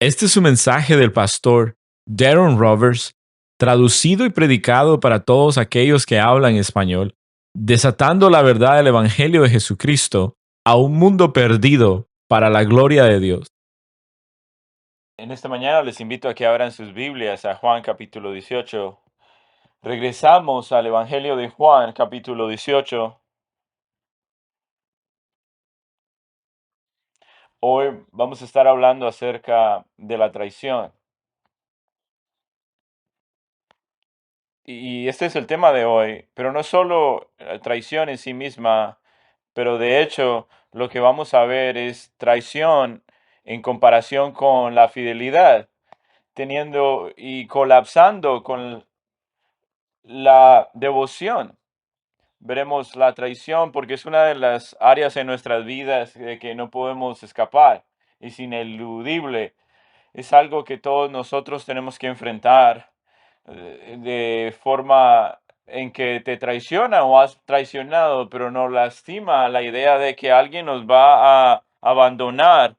Este es un mensaje del pastor Darren Roberts, traducido y predicado para todos aquellos que hablan español, desatando la verdad del Evangelio de Jesucristo a un mundo perdido para la gloria de Dios. En esta mañana les invito a que abran sus Biblias a Juan capítulo 18. Regresamos al Evangelio de Juan capítulo 18. Hoy vamos a estar hablando acerca de la traición. Y este es el tema de hoy, pero no solo traición en sí misma, pero de hecho lo que vamos a ver es traición en comparación con la fidelidad, teniendo y colapsando con la devoción. Veremos la traición porque es una de las áreas en nuestras vidas de que no podemos escapar, es ineludible. Es algo que todos nosotros tenemos que enfrentar de forma en que te traiciona o has traicionado, pero nos lastima la idea de que alguien nos va a abandonar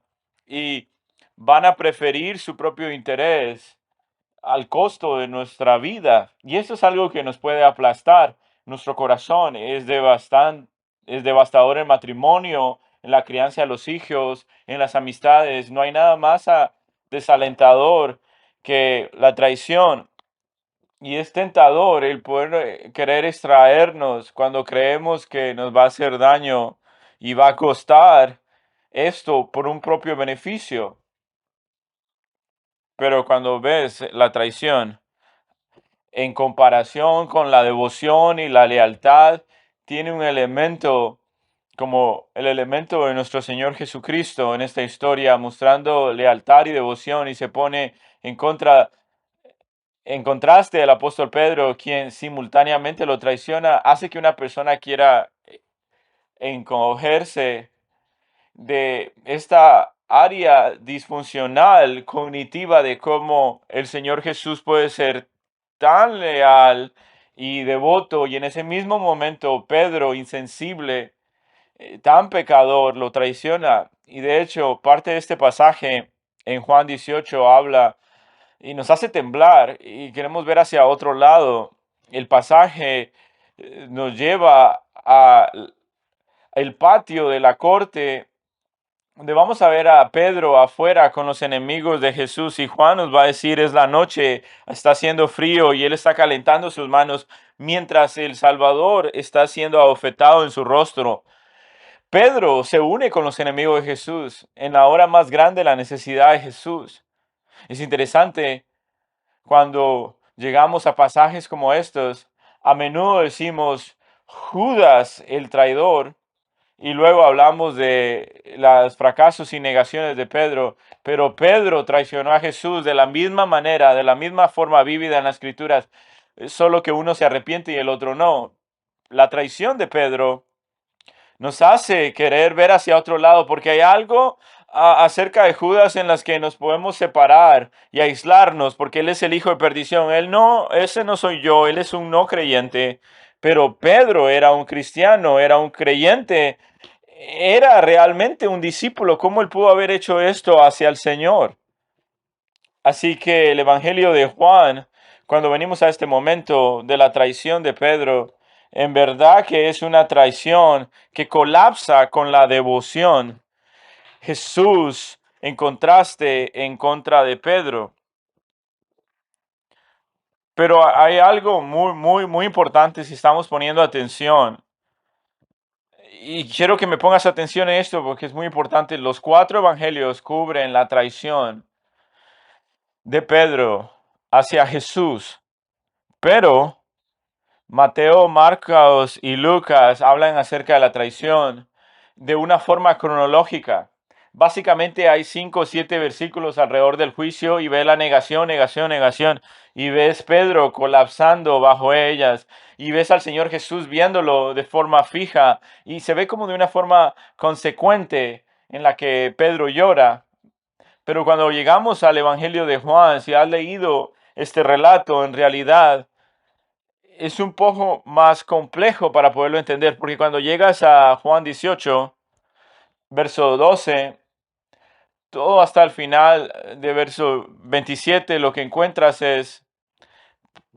y van a preferir su propio interés al costo de nuestra vida. Y eso es algo que nos puede aplastar. Nuestro corazón es devastador en matrimonio, en la crianza de los hijos, en las amistades. No hay nada más desalentador que la traición. Y es tentador el poder querer extraernos cuando creemos que nos va a hacer daño y va a costar esto por un propio beneficio. Pero cuando ves la traición en comparación con la devoción y la lealtad, tiene un elemento como el elemento de nuestro Señor Jesucristo en esta historia, mostrando lealtad y devoción y se pone en contraste del apóstol Pedro, quien simultáneamente lo traiciona, hace que una persona quiera encogerse de esta área disfuncional cognitiva de cómo el Señor Jesús puede ser tan leal y devoto y en ese mismo momento Pedro, insensible, tan pecador, lo traiciona. Y de hecho, parte de este pasaje en Juan 18 habla y nos hace temblar y queremos ver hacia otro lado. El pasaje nos lleva a el patio de la corte donde vamos a ver a Pedro afuera con los enemigos de Jesús y Juan nos va a decir es la noche, está haciendo frío y él está calentando sus manos mientras el Salvador está siendo abofetado en su rostro. Pedro se une con los enemigos de Jesús en la hora más grande de la necesidad de Jesús. Es interesante cuando llegamos a pasajes como estos, a menudo decimos Judas el traidor y luego hablamos de los fracasos y negaciones de Pedro, pero Pedro traicionó a Jesús de la misma manera, de la misma forma vívida en las Escrituras, solo que uno se arrepiente y el otro no. La traición de Pedro nos hace querer ver hacia otro lado porque hay algo acerca de Judas en las que nos podemos separar y aislarnos porque él es el hijo de perdición. Él no, ese no soy yo, él es un no creyente, pero Pedro era un cristiano, era un creyente, era realmente un discípulo. ¿Cómo él pudo haber hecho esto hacia el Señor? Así que el Evangelio de Juan, cuando venimos a este momento de la traición de Pedro, en verdad que es una traición que colapsa con la devoción. Jesús, en contraste, en contra de Pedro. Pero hay algo muy importante si estamos poniendo atención. Y quiero que me pongas atención en esto porque es muy importante. Los cuatro evangelios cubren la traición de Pedro hacia Jesús. Pero Mateo, Marcos y Lucas hablan acerca de la traición de una forma cronológica. Básicamente hay 5 o 7 versículos alrededor del juicio y ves la negación, negación, negación. Y ves Pedro colapsando bajo ellas. Y ves al Señor Jesús viéndolo de forma fija. Y se ve como de una forma consecuente en la que Pedro llora. Pero cuando llegamos al Evangelio de Juan, si has leído este relato, en realidad es un poco más complejo para poderlo entender, porque cuando llegas a Juan 18, verso 12, todo hasta el final de verso 27, lo que encuentras es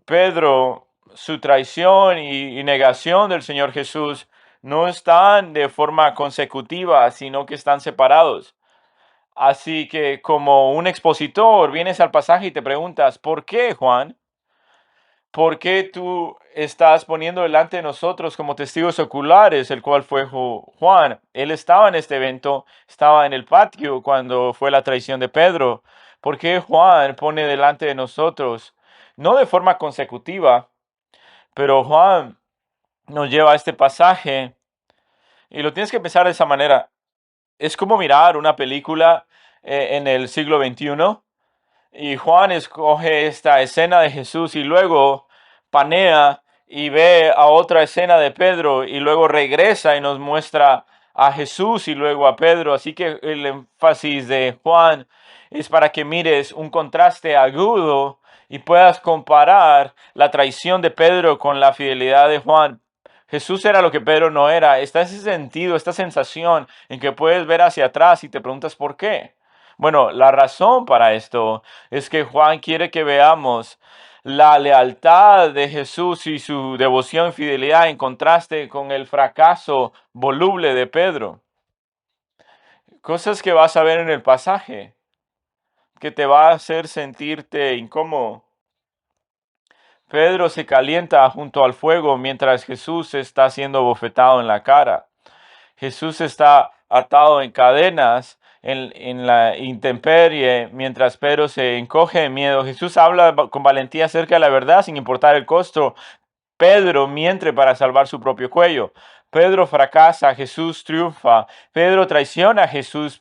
Pedro, su traición y negación del Señor Jesús no están de forma consecutiva, sino que están separados. Así que como un expositor, vienes al pasaje y te preguntas, ¿por qué, Juan? ¿Por qué tú estás poniendo delante de nosotros como testigos oculares, el cual fue Juan? Él estaba en este evento, estaba en el patio cuando fue la traición de Pedro. ¿Por qué Juan pone delante de nosotros? No de forma consecutiva, pero Juan nos lleva a este pasaje y lo tienes que pensar de esa manera. Es como mirar una película en el siglo XXI. Y Juan escoge esta escena de Jesús y luego panea y ve a otra escena de Pedro y luego regresa y nos muestra a Jesús y luego a Pedro. Así que el énfasis de Juan es para que mires un contraste agudo y puedas comparar la traición de Pedro con la fidelidad de Juan. Jesús era lo que Pedro no era. Está ese sentido, esta sensación en que puedes ver hacia atrás y te preguntas por qué. Bueno, la razón para esto es que Juan quiere que veamos la lealtad de Jesús y su devoción y fidelidad en contraste con el fracaso voluble de Pedro. Cosas que vas a ver en el pasaje que te va a hacer sentirte incómodo. Pedro se calienta junto al fuego mientras Jesús está siendo bofetado en la cara. Jesús está atado en cadenas en la intemperie mientras Pedro se encoge de miedo. Jesús habla con valentía acerca de la verdad sin importar el costo. Pedro miente para salvar su propio cuello. Pedro fracasa, Jesús triunfa. Pedro traiciona a Jesús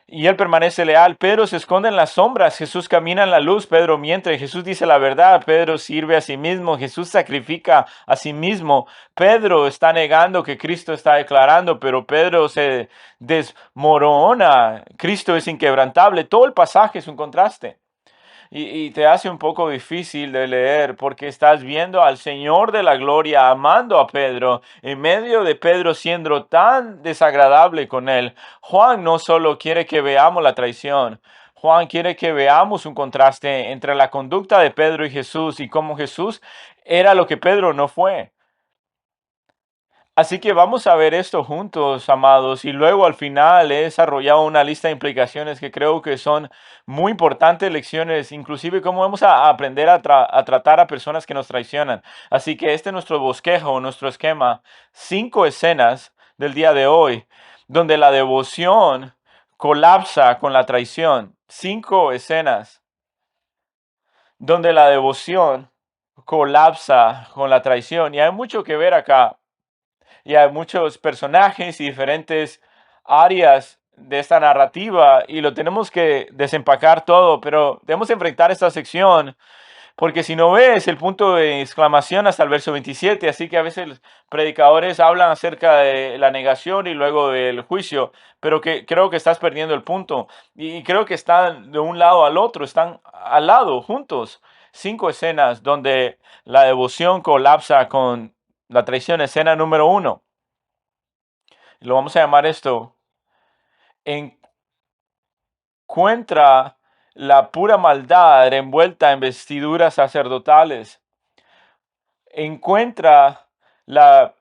y él permanece leal. Pedro se esconde en las sombras, Jesús camina en la luz, Pedro miente, Jesús dice la verdad, Pedro sirve a sí mismo, Jesús sacrifica a sí mismo. Pedro está negando que Cristo está declarando, pero Pedro se desmorona. Cristo es inquebrantable. Todo el pasaje es un contraste. Y te hace un poco difícil de leer porque estás viendo al Señor de la gloria amando a Pedro en medio de Pedro siendo tan desagradable con él. Juan no solo quiere que veamos la traición, Juan quiere que veamos un contraste entre la conducta de Pedro y Jesús y cómo Jesús era lo que Pedro no fue. Así que vamos a ver esto juntos, amados, y luego al final he desarrollado una lista de implicaciones que creo que son muy importantes lecciones, inclusive cómo vamos a aprender a tratar a personas que nos traicionan. Así que este es nuestro bosquejo, nuestro esquema, 5 escenas del día de hoy, donde la devoción colapsa con la traición. 5 escenas donde la devoción colapsa con la traición. Y hay mucho que ver acá. Y hay muchos personajes y diferentes áreas de esta narrativa y lo tenemos que desempacar todo, pero debemos enfrentar esta sección porque si no ves el punto de exclamación hasta el verso 27, así que a veces los predicadores hablan acerca de la negación y luego del juicio, pero que creo que estás perdiendo el punto y creo que están de un lado al otro, están al lado, juntos. 5 escenas donde la devoción colapsa con la traición. Escena número 1. Lo vamos a llamar esto. Encuentra la pura maldad envuelta en vestiduras sacerdotales. Encuentra la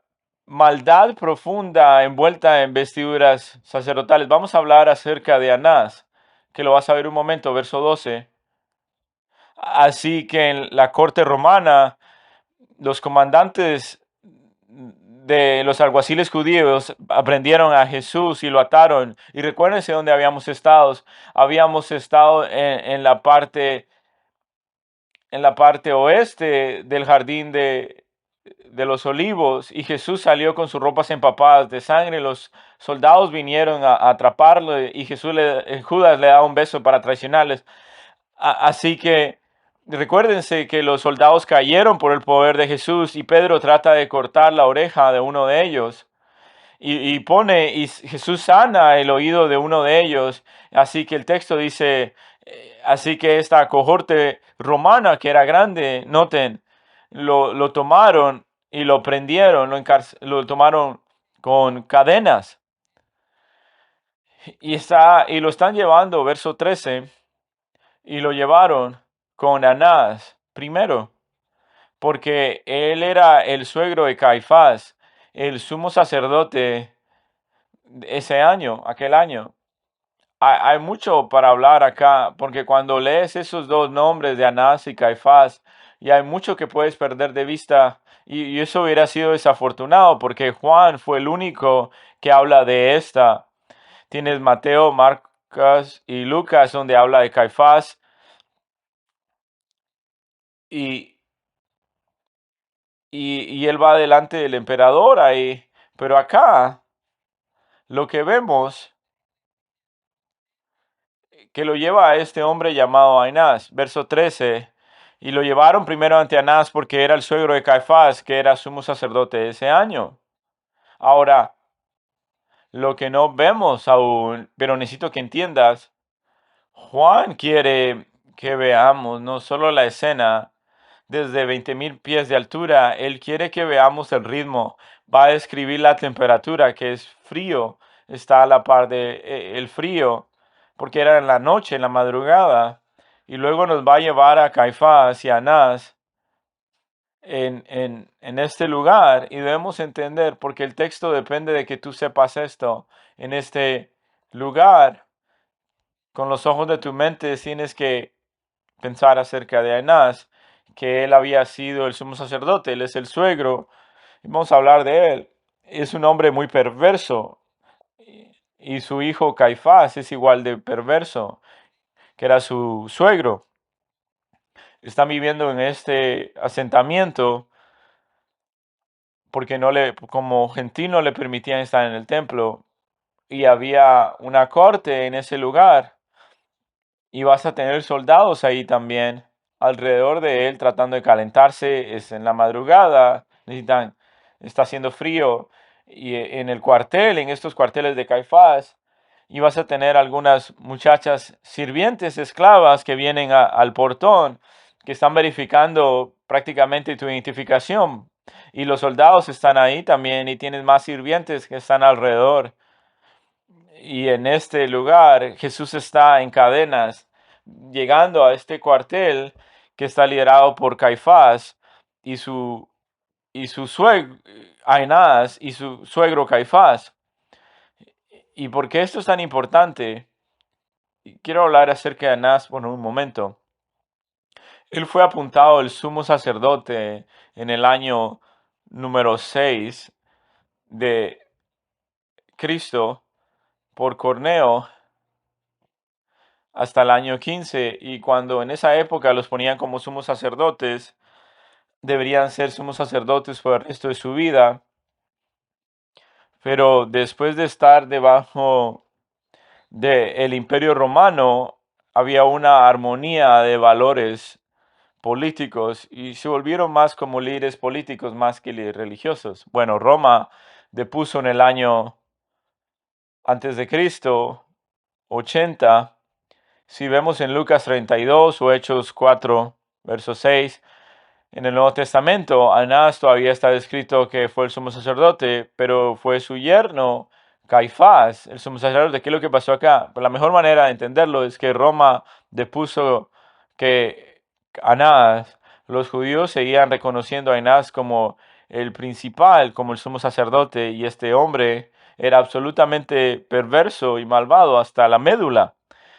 maldad profunda envuelta en vestiduras sacerdotales. Vamos a hablar acerca de Anás, que lo vas a ver un momento, verso 12. Así que en la corte romana, los comandantes de los alguaciles judíos aprendieron a Jesús y lo ataron. Y recuérdense dónde habíamos estado. Habíamos estado en la parte oeste del jardín de los olivos y Jesús salió con sus ropas empapadas de sangre. Los soldados vinieron a atraparlo y Judas le da un beso para traicionarles. Así que recuérdense que los soldados cayeron por el poder de Jesús y Pedro trata de cortar la oreja de uno de ellos. Y Jesús sana el oído de uno de ellos. Así que el texto dice, así que esta cohorte romana que era grande, noten, lo tomaron y lo prendieron, lo tomaron con cadenas. y lo están llevando, verso 13, y lo llevaron con Anás primero, porque él era el suegro de Caifás, el sumo sacerdote ese año, aquel año. Hay mucho para hablar acá, porque cuando lees esos dos nombres de Anás y Caifás, y hay mucho que puedes perder de vista, y eso hubiera sido desafortunado, porque Juan fue el único que habla de esta. Tienes Mateo, Marcos y Lucas, donde habla de Caifás, y, y él va delante del emperador ahí. Pero acá lo que vemos que lo lleva a este hombre llamado Anás, verso 13, y lo llevaron primero ante Anás porque era el suegro de Caifás, que era sumo sacerdote ese año. Ahora, lo que no vemos aún, pero necesito que entiendas, Juan quiere que veamos no solo la escena desde 20,000 pies de altura, él quiere que veamos el ritmo, va a describir la temperatura, que es frío, está a la par de el frío, porque era en la noche, en la madrugada, y luego nos va a llevar a Caifás y a Anás en este lugar, y debemos entender, porque el texto depende de que tú sepas esto, en este lugar, con los ojos de tu mente tienes que pensar acerca de Anás, que él había sido el sumo sacerdote, él es el suegro, y vamos a hablar de él. Es un hombre muy perverso, y su hijo Caifás es igual de perverso, que era su suegro. Están viviendo en este asentamiento porque como gentil no le permitían estar en el templo, y había una corte en ese lugar. Y vas a tener soldados ahí también alrededor de él tratando de calentarse. Es en la madrugada, está haciendo frío. Y en el cuartel, en estos cuarteles de Caifás, y vas a tener algunas muchachas sirvientes, esclavas, que vienen al portón, que están verificando prácticamente tu identificación. Y los soldados están ahí también, y tienes más sirvientes que están alrededor. Y en este lugar Jesús está en cadenas, llegando a este cuartel que está liderado por Caifás y su suegro Ainás y su suegro Caifás. ¿Y por qué esto es tan importante? Quiero hablar acerca de Anás por un momento. Él fue apuntado el sumo sacerdote en el año número 6 de Cristo por Corneo hasta el año 15, y cuando en esa época los ponían como sumos sacerdotes, deberían ser sumos sacerdotes por el resto de su vida, pero después de estar debajo del Imperio Romano, había una armonía de valores políticos y se volvieron más como líderes políticos más que líderes religiosos. Bueno, Roma depuso en el año antes de Cristo 80. Si vemos en Lucas 32 o Hechos 4, verso 6, en el Nuevo Testamento, Anás todavía está descrito que fue el sumo sacerdote, pero fue su yerno, Caifás, el sumo sacerdote. ¿Qué es lo que pasó acá? Pues la mejor manera de entenderlo es que Roma depuso que Anás, los judíos seguían reconociendo a Anás como el principal, como el sumo sacerdote, y este hombre era absolutamente perverso y malvado hasta la médula.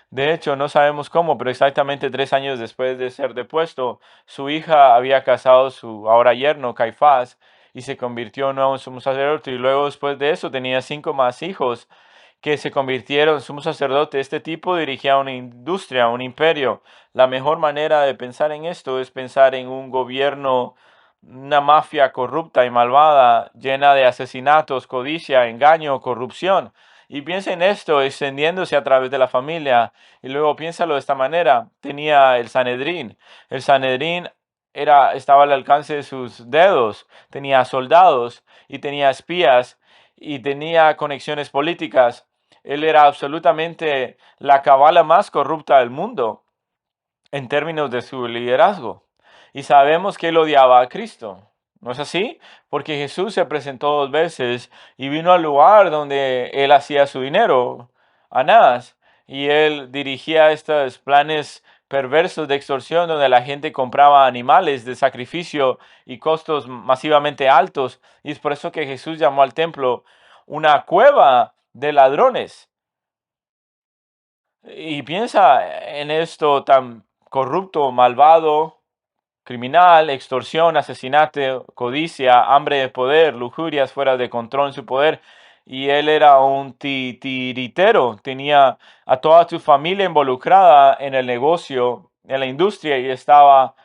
De hecho, no sabemos cómo, pero exactamente 3 años después de ser depuesto, su hija había casado a su ahora yerno, Caifás, y se convirtió en nuevo sumo sacerdote. Y luego, después de eso, tenía 5 más hijos que se convirtieron en sumo sacerdote. Este tipo dirigía una industria, un imperio. La mejor manera de pensar en esto es pensar en un gobierno, una mafia corrupta y malvada, llena de asesinatos, codicia, engaño, corrupción. Y piensa en esto extendiéndose a través de la familia. Y luego piénsalo de esta manera. Tenía el Sanedrín. El Sanedrín estaba al alcance de sus dedos. Tenía soldados y tenía espías y tenía conexiones políticas. Él era absolutamente la cabala más corrupta del mundo en términos de su liderazgo. Y sabemos que él odiaba a Cristo. ¿No es así? Porque Jesús se presentó 2 veces y vino al lugar donde él hacía su dinero. Anás, y él dirigía estos planes perversos de extorsión donde la gente compraba animales de sacrificio y costos masivamente altos. Y es por eso que Jesús llamó al templo una cueva de ladrones. Y piensa en esto tan corrupto, malvado, criminal, extorsión, asesinato, codicia, hambre de poder, lujurias fuera de control en su poder. Y él era un titiritero, tenía a toda su familia involucrada en el negocio, en la industria, y estaba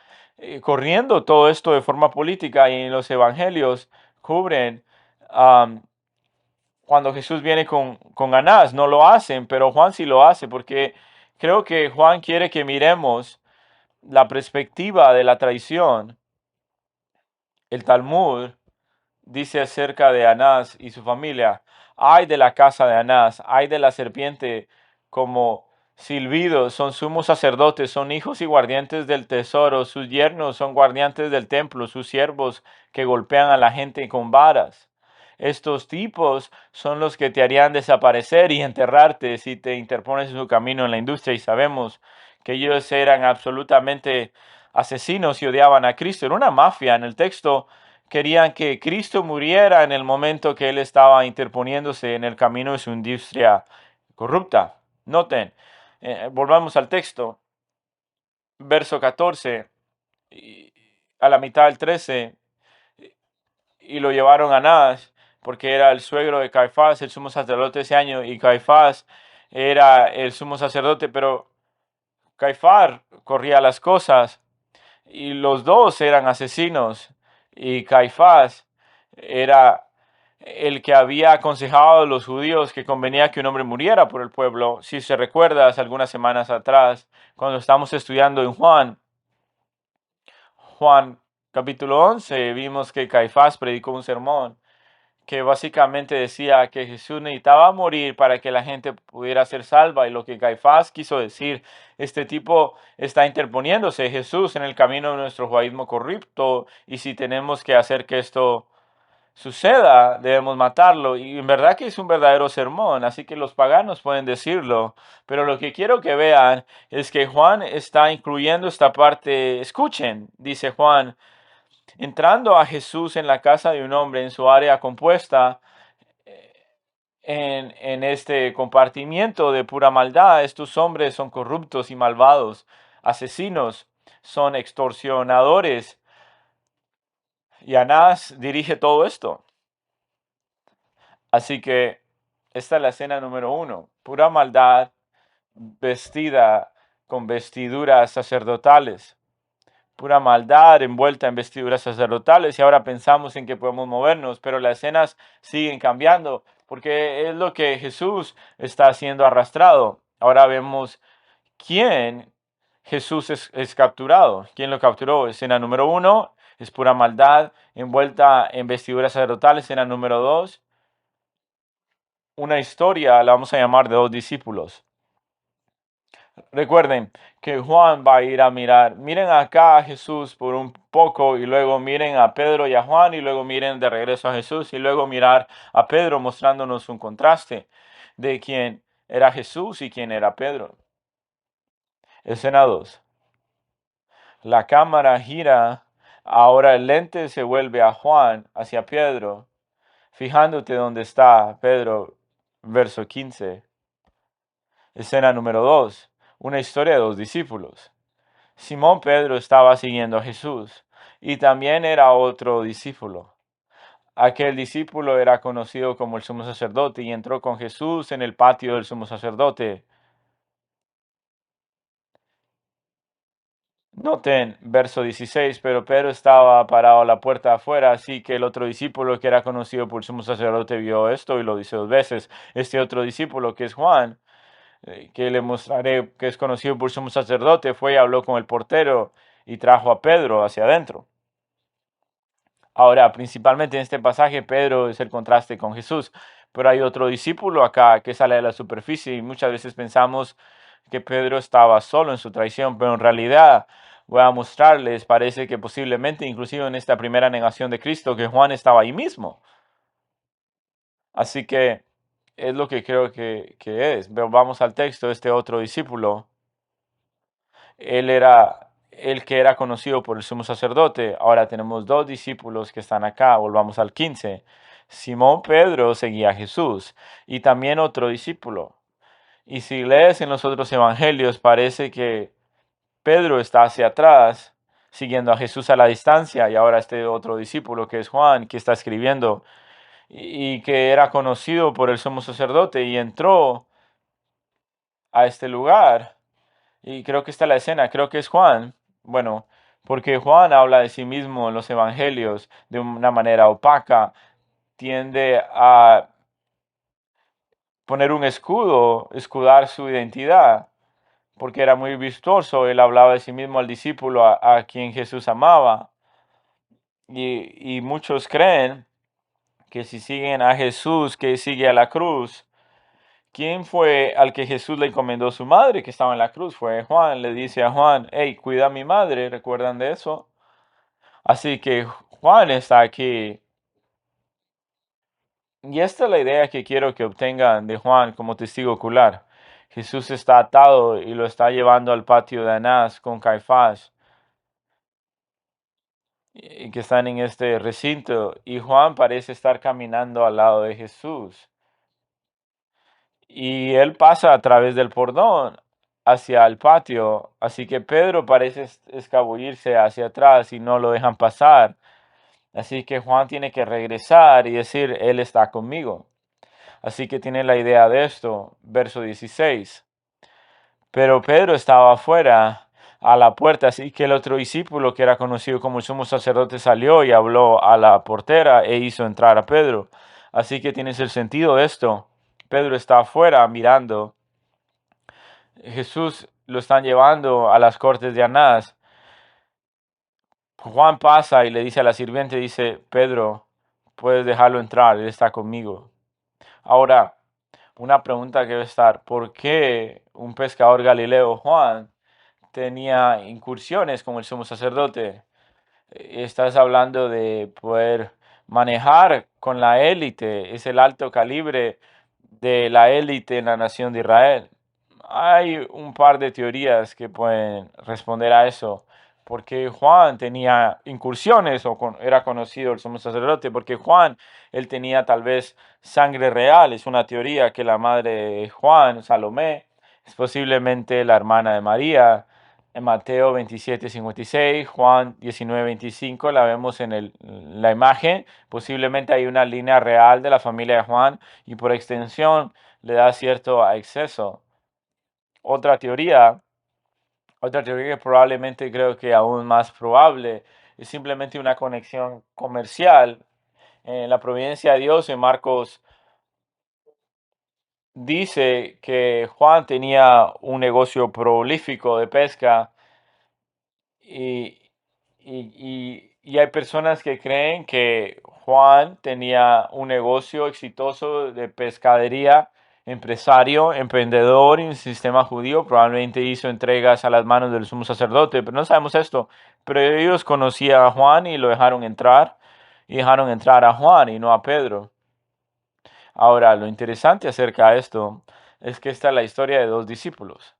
corriendo todo esto de forma política. Y en los evangelios cubren cuando Jesús viene con Anás, no lo hacen, pero Juan sí lo hace, porque creo que Juan quiere que miremos la perspectiva de la traición. El Talmud dice acerca de Anás y su familia: ay de la casa de Anás, ay de la serpiente, como silbidos, son sumos sacerdotes, son hijos y guardianes del tesoro, sus yernos son guardianes del templo, sus siervos que golpean a la gente con varas. Estos tipos son los que te harían desaparecer y enterrarte si te interpones en su camino en la industria, y sabemos que ellos eran absolutamente asesinos y odiaban a Cristo. Era una mafia. En el texto querían que Cristo muriera en el momento que él estaba interponiéndose en el camino de su industria corrupta. Noten, volvamos al texto, verso 14, a la mitad del 13, y lo llevaron a Anás, porque era el suegro de Caifás, el sumo sacerdote ese año, y Caifás era el sumo sacerdote, pero Caifás corría las cosas, y los dos eran asesinos, y Caifás era el que había aconsejado a los judíos que convenía que un hombre muriera por el pueblo. Si se recuerdas, algunas semanas atrás, cuando estamos estudiando en Juan capítulo 11, vimos que Caifás predicó un sermón que básicamente decía que Jesús necesitaba morir para que la gente pudiera ser salva. Y lo que Caifás quiso decir: este tipo está interponiéndose, Jesús, en el camino de nuestro judaísmo corrupto, y si tenemos que hacer que esto suceda, debemos matarlo. Y en verdad que es un verdadero sermón, así que los paganos pueden decirlo. Pero lo que quiero que vean es que Juan está incluyendo esta parte. Escuchen, dice Juan: entrando a Jesús en la casa de un hombre en su área compuesta, en este compartimiento de pura maldad, estos hombres son corruptos y malvados, asesinos, son extorsionadores. Y Anás dirige todo esto. Así que esta es la escena número uno: pura maldad vestida con vestiduras sacerdotales. Pura maldad envuelta en vestiduras sacerdotales, y ahora pensamos en que podemos movernos, pero las escenas siguen cambiando, porque es lo que Jesús está siendo arrastrado. Ahora vemos quién Jesús es capturado. ¿Quién lo capturó? Escena número uno, es pura maldad envuelta en vestiduras sacerdotales. Escena número dos, una historia, la vamos a llamar, de dos discípulos. Recuerden que Juan va a ir a mirar. Miren acá a Jesús por un poco, y luego miren a Pedro y a Juan, y luego miren de regreso a Jesús, y luego mirar a Pedro, mostrándonos un contraste de quién era Jesús y quién era Pedro. Escena 2. La cámara gira. Ahora el lente se vuelve a Juan, hacia Pedro, fijándote donde está Pedro, verso 15. Escena número 2. Una historia de dos discípulos. Simón Pedro estaba siguiendo a Jesús, y también era otro discípulo. Aquel discípulo era conocido como el sumo sacerdote, y entró con Jesús en el patio del sumo sacerdote. Noten verso 16, pero Pedro estaba parado a la puerta afuera, así que el otro discípulo, que era conocido por el sumo sacerdote, vio esto y lo dice dos veces. Este otro discípulo, que es Juan, que le mostraré que es conocido por el sumo sacerdote, fue y habló con el portero y trajo a Pedro hacia adentro. Ahora, principalmente en este pasaje, Pedro es el contraste con Jesús, pero hay otro discípulo acá que sale de la superficie, y muchas veces pensamos que Pedro estaba solo en su traición, pero en realidad voy a mostrarles, parece que posiblemente, inclusive en esta primera negación de Cristo, que Juan estaba ahí mismo. Así que es lo que creo que es. Vamos al texto, este otro discípulo, él era el que era conocido por el sumo sacerdote. Ahora tenemos dos discípulos que están acá, volvamos al 15. Simón Pedro seguía a Jesús y también otro discípulo. Y si lees en los otros evangelios, parece que Pedro está hacia atrás, siguiendo a Jesús a la distancia, y ahora este otro discípulo que es Juan, que está escribiendo, y que era conocido por el sumo sacerdote, y entró a este lugar, y creo que está la escena, creo que es Juan, bueno, porque Juan habla de sí mismo en los evangelios de una manera opaca, tiende a poner un escudo, escudar su identidad, porque era muy vistoso, él hablaba de sí mismo al discípulo a quien Jesús amaba. Y muchos creen que si siguen a Jesús, que sigue a la cruz, ¿quién fue al que Jesús le encomendó su madre que estaba en la cruz? Fue Juan, le dice a Juan, hey, cuida a mi madre, ¿recuerdan de eso? Así que Juan está aquí. Y esta es la idea que quiero que obtengan de Juan como testigo ocular. Jesús está atado y lo está llevando al patio de Anás con Caifás, y que están en este recinto, y Juan parece estar caminando al lado de Jesús. Y él pasa a través del portón hacia el patio, así que Pedro parece escabullirse hacia atrás y no lo dejan pasar. Así que Juan tiene que regresar y decir, Él está conmigo. Así que tiene la idea de esto, verso 16. Pero Pedro estaba afuera a la puerta, así que el otro discípulo, que era conocido como el sumo sacerdote, salió y habló a la portera e hizo entrar a Pedro. Así que tienes el sentido de esto. Pedro está afuera mirando. Jesús lo están llevando a las cortes de Anás. Juan pasa y le dice a la sirviente, dice, Pedro, puedes dejarlo entrar, él está conmigo. Ahora, una pregunta que debe estar, ¿por qué un pescador galileo, Juan, tenía incursiones como el sumo sacerdote? Estás hablando de poder manejar con la élite, es el alto calibre de la élite en la nación de Israel. Hay un par de teorías que pueden responder a eso. Porque Juan tenía incursiones o era conocido el sumo sacerdote, porque Juan, él tenía tal vez sangre real, es una teoría que la madre de Juan, Salomé, es posiblemente la hermana de María. En Mateo 27:56, Juan 19:25, la vemos en la imagen. Posiblemente hay una línea real de la familia de Juan y por extensión le da cierto exceso. Otra teoría, otra teoría que probablemente creo que aún más probable es simplemente una conexión comercial. En la providencia de Dios, en Marcos dice que Juan tenía un negocio prolífico de pesca. Y, y hay personas que creen que Juan tenía un negocio exitoso de pescadería, empresario, emprendedor en el sistema judío, probablemente hizo entregas a las manos del sumo sacerdote, pero no sabemos esto. Pero ellos conocían a Juan y lo dejaron entrar, y dejaron entrar a Juan y no a Pedro. Ahora, lo interesante acerca de esto es que esta es la historia de dos discípulos.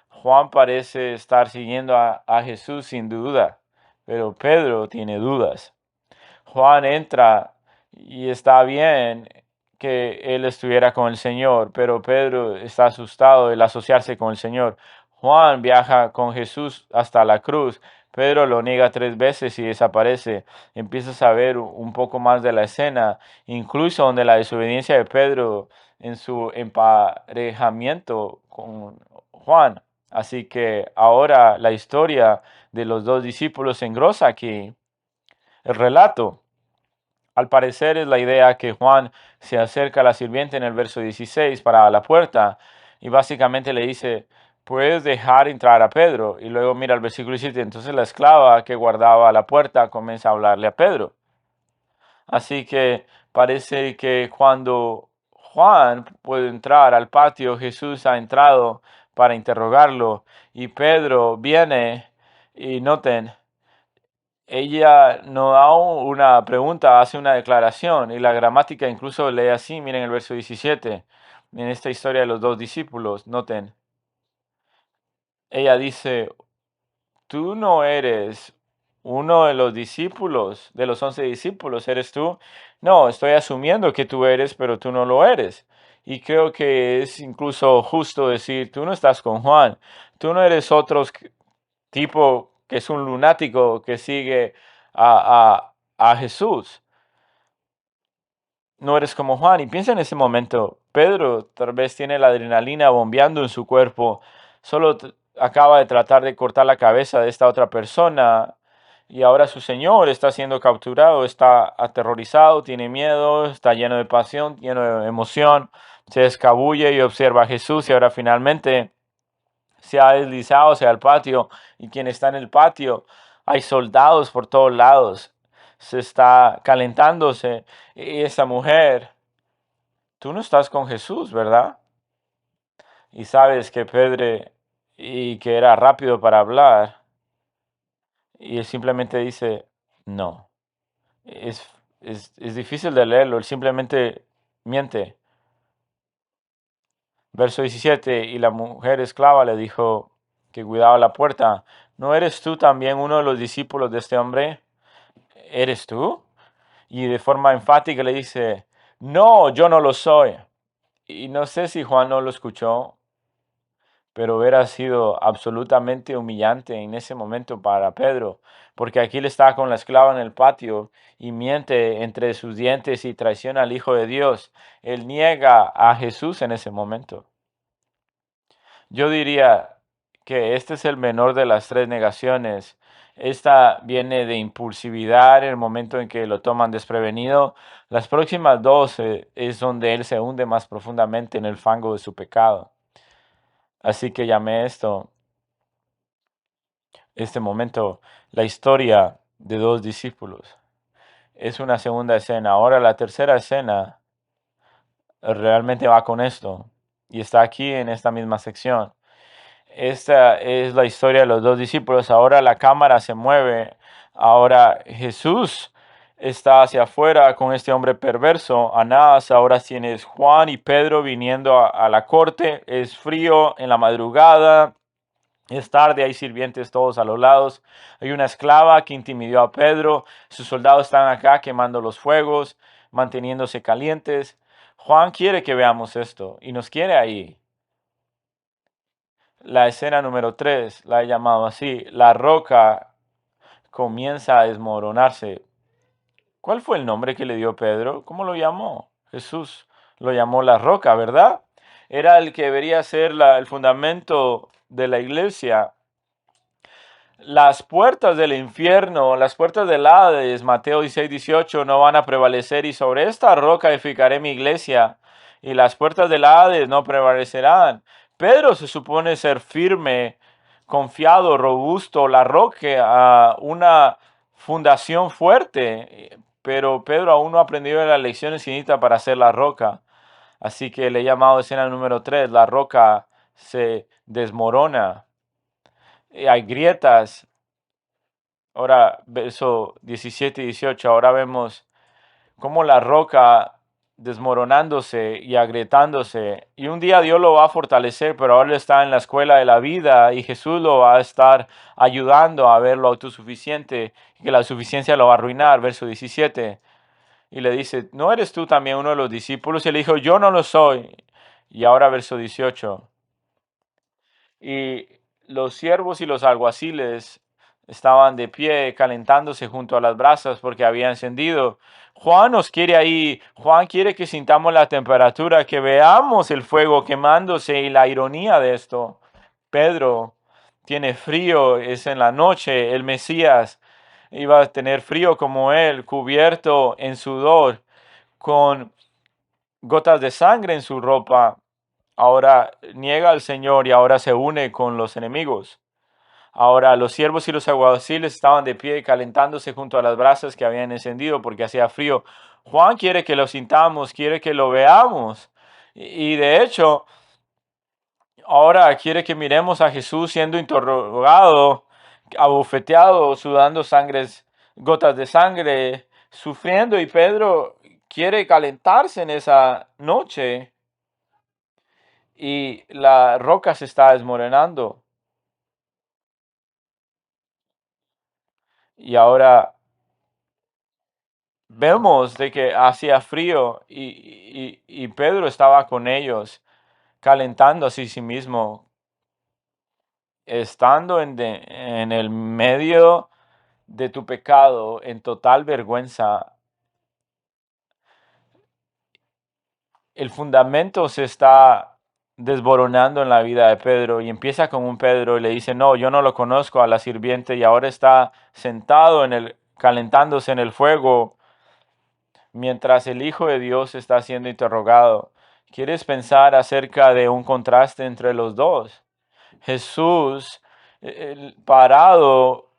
Juan parece estar siguiendo a Jesús sin duda, pero Pedro tiene dudas. Juan entra y está bien que él estuviera con el Señor, pero Pedro está asustado del asociarse con el Señor. Juan viaja con Jesús hasta la cruz. Pedro lo niega 3 veces y desaparece. Empiezas a ver un poco más de la escena, incluso donde la desobediencia de Pedro en su emparejamiento con Juan. Así que ahora la historia de los dos discípulos engrosa aquí el relato. Al parecer es la idea que Juan se acerca a la sirviente en el verso 16 para la puerta y básicamente le dice, puedes dejar entrar a Pedro. Y luego mira el versículo 17, entonces la esclava que guardaba la puerta comienza a hablarle a Pedro. Así que parece que cuando Juan puede entrar al patio, Jesús ha entrado para interrogarlo y Pedro viene y noten, ella no da una pregunta, hace una declaración. Y la gramática incluso lee así, miren el verso 17, en esta historia de los dos discípulos, noten. Ella dice, tú no eres uno de los discípulos, de los 11 discípulos, ¿eres tú? No, estoy asumiendo que tú eres, pero tú no lo eres. Y creo que es incluso justo decir, tú no estás con Juan, tú no eres otro tipo que es un lunático que sigue a Jesús. No eres como Juan. Y piensa en ese momento, Pedro tal vez tiene la adrenalina bombeando en su cuerpo, solo acaba de tratar de cortar la cabeza de esta otra persona y ahora su Señor está siendo capturado, está aterrorizado, tiene miedo, está lleno de pasión, lleno de emoción, se escabulle y observa a Jesús y ahora finalmente se ha deslizado hacia el patio y quien está en el patio, hay soldados por todos lados, se está calentándose y esa mujer, tú no estás con Jesús, ¿verdad? Y sabes que Pedro y que era rápido para hablar y él simplemente dice, no, es, es difícil de leerlo, él simplemente miente. Verso 17, y la mujer esclava le dijo que cuidaba la puerta, ¿no eres tú también uno de los discípulos de este hombre? ¿Eres tú? Y de forma enfática le dice, no, yo no lo soy. Y no sé si Juan no lo escuchó, pero hubiera sido absolutamente humillante en ese momento para Pedro, porque aquí le está con la esclava en el patio y miente entre sus dientes y traiciona al Hijo de Dios. Él niega a Jesús en ese momento. Yo diría que este es el menor de las tres negaciones. Esta viene de impulsividad en el momento en que lo toman desprevenido. Las próximas dos es donde él se hunde más profundamente en el fango de su pecado. Así que llamé este momento, la historia de dos discípulos. Es una segunda escena. Ahora la tercera escena realmente va con esto y está aquí en esta misma sección. Esta es la historia de los dos discípulos. Ahora la cámara se mueve. Ahora Jesús está hacia afuera con este hombre perverso, Anás. Ahora tienes Juan y Pedro viniendo a la corte. Es frío en la madrugada. Es tarde, hay sirvientes todos a los lados. Hay una esclava que intimidó a Pedro. Sus soldados están acá quemando los fuegos, manteniéndose calientes. Juan quiere que veamos esto y nos quiere ahí. La escena número 3 la he llamado así. La roca comienza a desmoronarse. ¿Cuál fue el nombre que le dio Pedro? ¿Cómo lo llamó? Jesús lo llamó la roca, ¿verdad? Era el que debería ser el fundamento de la iglesia. Las puertas del infierno, las puertas del Hades, Mateo 16:18, no van a prevalecer y sobre esta roca edificaré mi iglesia y las puertas del Hades no prevalecerán. Pedro se supone ser firme, confiado, robusto, la roca, una fundación fuerte, pero Pedro aún no ha aprendido las lecciones necesita para ser la roca. Así que le he llamado escena número 3, la roca se desmorona. Hay grietas. Ahora, verso 17 y 18, ahora vemos cómo la roca desmoronándose y agrietándose. Y un día Dios lo va a fortalecer, pero ahora está en la escuela de la vida y Jesús lo va a estar ayudando a ver lo autosuficiente y que la suficiencia lo va a arruinar. Verso 17. Y le dice, ¿no eres tú también uno de los discípulos? Y le dijo, yo no lo soy. Y ahora verso 18. Y los siervos y los alguaciles estaban de pie calentándose junto a las brasas porque había encendido. Juan nos quiere ahí, Juan quiere que sintamos la temperatura, que veamos el fuego quemándose y la ironía de esto. Pedro tiene frío, es en la noche, el Mesías iba a tener frío como él, cubierto en sudor, con gotas de sangre en su ropa. Ahora niega al Señor y ahora se une con los enemigos. Ahora los siervos y los alguaciles estaban de pie calentándose junto a las brasas que habían encendido porque hacía frío. Juan quiere que lo sintamos, quiere que lo veamos. Y de hecho, ahora quiere que miremos a Jesús siendo interrogado, abofeteado, sudando sangres gotas de sangre, sufriendo, y Pedro quiere calentarse en esa noche y la roca se está desmoronando. Y ahora vemos de que hacía frío y Pedro estaba con ellos, calentándose a sí mismo, estando en el medio de tu pecado, en total vergüenza. El fundamento se está desboronando en la vida de Pedro y empieza con un Pedro y le dice, no, yo no lo conozco a la sirviente, y ahora está sentado calentándose en el fuego mientras el Hijo de Dios está siendo interrogado. ¿Quieres pensar acerca de un contraste entre los dos? Jesús parado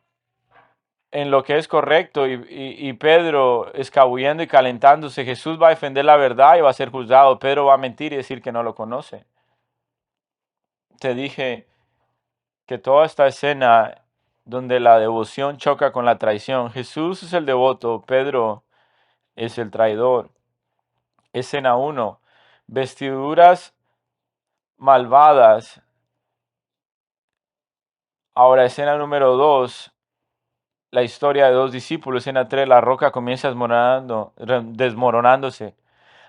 en lo que es correcto y Pedro escabullendo y calentándose. Jesús va a defender la verdad y va a ser juzgado. Pedro va a mentir y decir que no lo conoce. Te dije que toda esta escena donde la devoción choca con la traición, Jesús es el devoto, Pedro es el traidor. Escena uno: vestiduras malvadas. Ahora, escena número 2: la historia de dos discípulos. Escena 3: la roca comienza desmoronándose.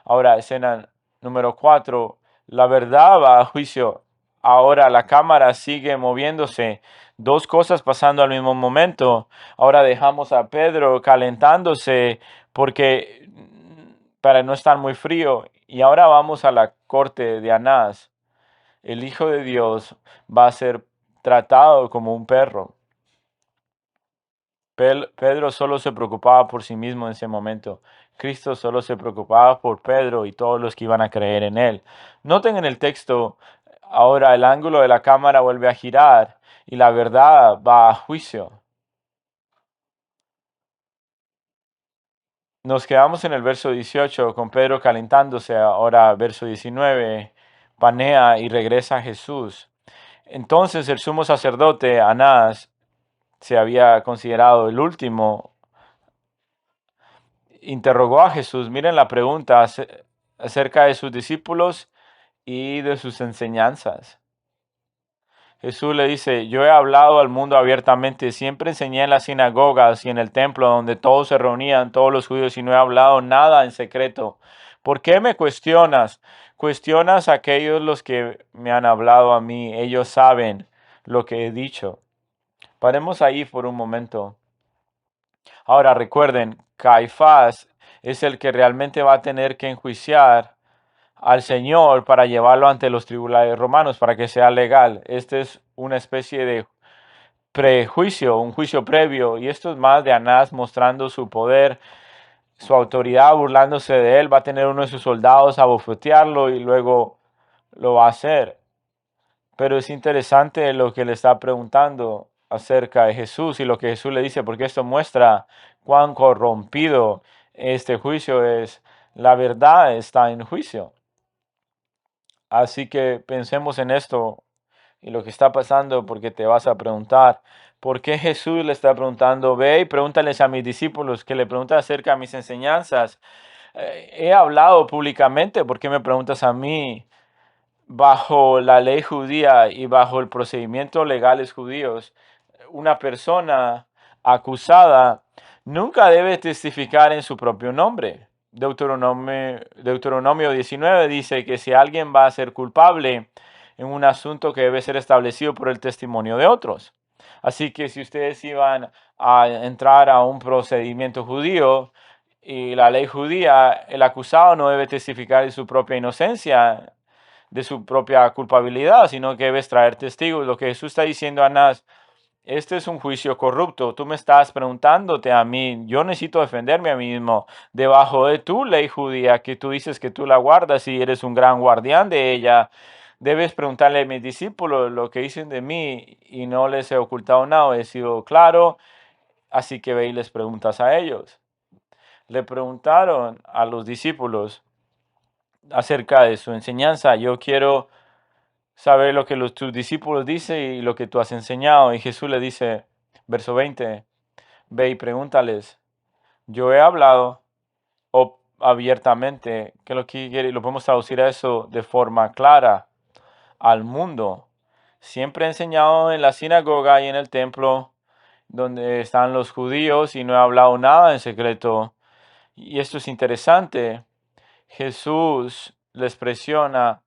Ahora, escena número 4: la verdad va a juicio. Ahora la cámara sigue moviéndose. Dos cosas pasando al mismo momento. Ahora dejamos a Pedro calentándose porque para no estar muy frío. Y ahora vamos a la corte de Anás. El Hijo de Dios va a ser tratado como un perro. Pedro solo se preocupaba por sí mismo en ese momento. Cristo solo se preocupaba por Pedro y todos los que iban a creer en él. Noten en el texto, ahora el ángulo de la cámara vuelve a girar y la verdad va a juicio. Nos quedamos en el verso 18 con Pedro calentándose. Ahora verso 19, panea y regresa a Jesús. Entonces el sumo sacerdote Anás se había considerado el último, interrogó a Jesús. Miren la pregunta acerca de sus discípulos y de sus enseñanzas. Jesús le dice, yo he hablado al mundo abiertamente, siempre enseñé en las sinagogas y en el templo donde todos se reunían, todos los judíos, y no he hablado nada en secreto. ¿Por qué me cuestionas? Cuestionas a aquellos los que me han hablado a mí, ellos saben lo que he dicho. Paremos ahí por un momento. Ahora recuerden, Caifás es el que realmente va a tener que enjuiciar al Señor para llevarlo ante los tribunales romanos para que sea legal. Este es una especie de prejuicio, un juicio previo, y esto es más de Anás mostrando su poder, su autoridad, burlándose de él. Va a tener uno de sus soldados a bofetearlo y luego lo va a hacer. Pero es interesante lo que le está preguntando acerca de Jesús y lo que Jesús le dice, porque esto muestra cuán corrompido este juicio es. La verdad está en juicio. Así que pensemos en esto y lo que está pasando, porque te vas a preguntar, ¿por qué Jesús le está preguntando? Ve y pregúntales a mis discípulos, que le preguntan acerca de mis enseñanzas. He hablado públicamente, ¿por qué me preguntas a mí? Bajo la ley judía y bajo el procedimiento legales judíos, una persona acusada nunca debe testificar en su propio nombre. Deuteronomio 19 dice que si alguien va a ser culpable en un asunto, que debe ser establecido por el testimonio de otros. Así que si ustedes iban a entrar a un procedimiento judío y la ley judía, el acusado no debe testificar de su propia inocencia, de su propia culpabilidad, sino que debes traer testigos. Lo que Jesús está diciendo a Anás: este es un juicio corrupto. Tú me estás preguntándote a mí. Yo necesito defenderme a mí mismo debajo de tu ley judía, que tú dices que tú la guardas y eres un gran guardián de ella. Debes preguntarle a mis discípulos lo que dicen de mí, y no les he ocultado nada. He sido claro, así que ve y les preguntas a ellos. Le preguntaron a los discípulos acerca de su enseñanza. Yo quiero saber lo que tus discípulos dicen y lo que tú has enseñado. Y Jesús le dice, verso 20, Ve y pregúntales. Yo he hablado o abiertamente, que lo podemos traducir a eso de forma clara al mundo. Siempre he enseñado en la sinagoga y en el templo donde están los judíos y no he hablado nada en secreto. Y esto es interesante. Jesús les presiona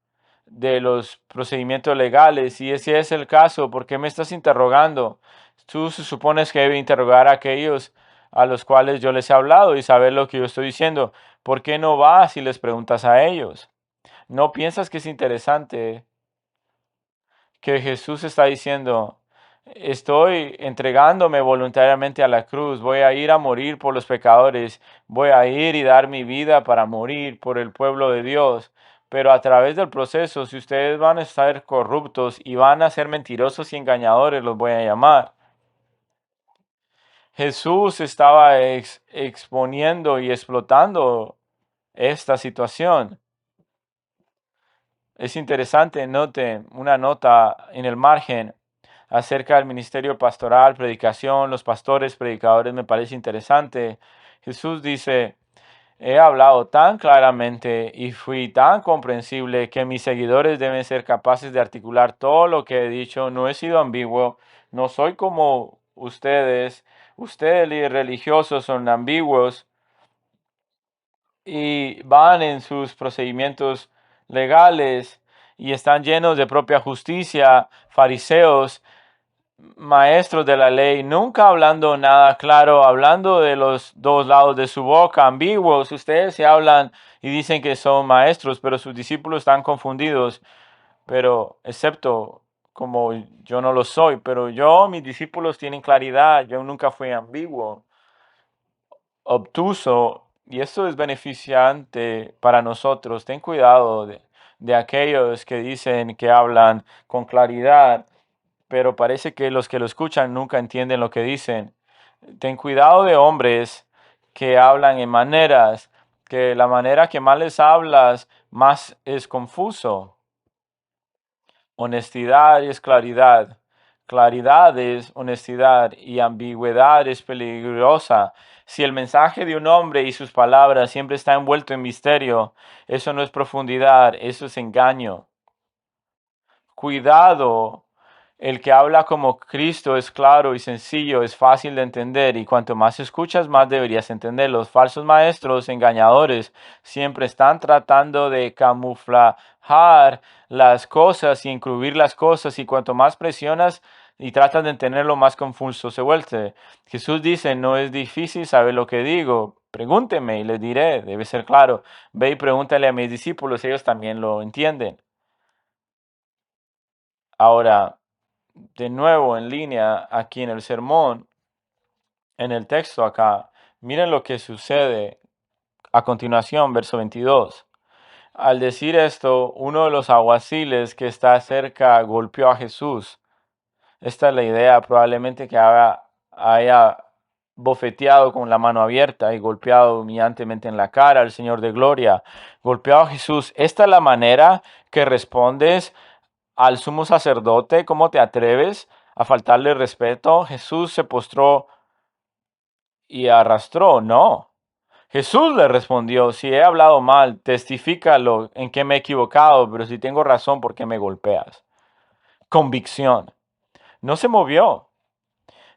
de los procedimientos legales y si es el caso, ¿por qué me estás interrogando? Tú se supones que debe interrogar a aquellos a los cuales yo les he hablado y saber lo que yo estoy diciendo. ¿Por qué no vas y les preguntas a ellos? ¿No piensas que es interesante que Jesús está diciendo, estoy entregándome voluntariamente a la cruz, voy a ir a morir por los pecadores, voy a ir y dar mi vida para morir por el pueblo de Dios? Pero a través del proceso, si ustedes van a estar corruptos y van a ser mentirosos y engañadores, los voy a llamar. Jesús estaba exponiendo y explotando esta situación. Es interesante, note una nota en el margen acerca del ministerio pastoral, predicación, los pastores, predicadores, me parece interesante. Jesús dice, he hablado tan claramente y fui tan comprensible que mis seguidores deben ser capaces de articular todo lo que he dicho. No he sido ambiguo, no soy como ustedes. Ustedes, líderes religiosos, son ambiguos y van en sus procedimientos legales y están llenos de propia justicia, fariseos, maestros de la ley, nunca hablando nada claro, hablando de los dos lados de su boca, ambiguos. Ustedes se hablan y dicen que son maestros, pero sus discípulos están confundidos, pero excepto como yo no lo soy, pero mis discípulos tienen claridad, yo nunca fui ambiguo, obtuso, y esto es beneficiante para nosotros. Ten cuidado de aquellos que dicen que hablan con claridad, pero parece que los que lo escuchan nunca entienden lo que dicen. Ten cuidado de hombres que hablan en maneras, que la manera que más les hablas, más es confuso. Honestidad es claridad. Claridad es honestidad y ambigüedad es peligrosa. Si el mensaje de un hombre y sus palabras siempre está envuelto en misterio, eso no es profundidad, eso es engaño. Cuidado, el que habla como Cristo es claro y sencillo, es fácil de entender y cuanto más escuchas, más deberías entender. Los falsos maestros engañadores siempre están tratando de camuflajar las cosas y encubrir las cosas y cuanto más presionas y tratan de entenderlo, más confuso se vuelve. Jesús dice, no es difícil saber lo que digo. Pregúnteme y les diré, debe ser claro. Ve y pregúntale a mis discípulos, ellos también lo entienden. Ahora, de nuevo en línea aquí en el sermón, en el texto acá, miren lo que sucede a continuación, verso 22. Al decir esto, uno de los alguaciles que está cerca golpeó a Jesús. Esta es la idea, probablemente que haya bofeteado con la mano abierta y golpeado humillantemente en la cara al Señor de Gloria. Golpeado a Jesús. Esta es la manera que respondes al sumo sacerdote. ¿Cómo te atreves a faltarle respeto? Jesús se postró y arrastró. No. Jesús le respondió, si he hablado mal, testifícalo en que me he equivocado, pero si tengo razón, ¿por qué me golpeas? Convicción. No se movió,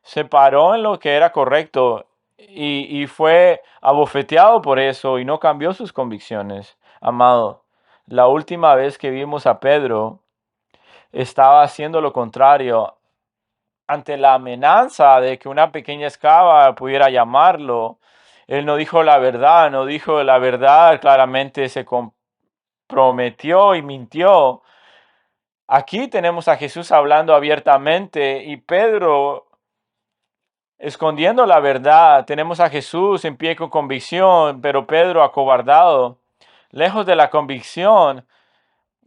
se paró en lo que era correcto y fue abofeteado por eso y no cambió sus convicciones. Amado, la última vez que vimos a Pedro estaba haciendo lo contrario. Ante la amenaza de que una pequeña escava pudiera llamarlo, él no dijo la verdad, no dijo la verdad, claramente se comprometió y mintió. Aquí tenemos a Jesús hablando abiertamente y Pedro escondiendo la verdad. Tenemos a Jesús en pie con convicción, pero Pedro acobardado. Lejos de la convicción,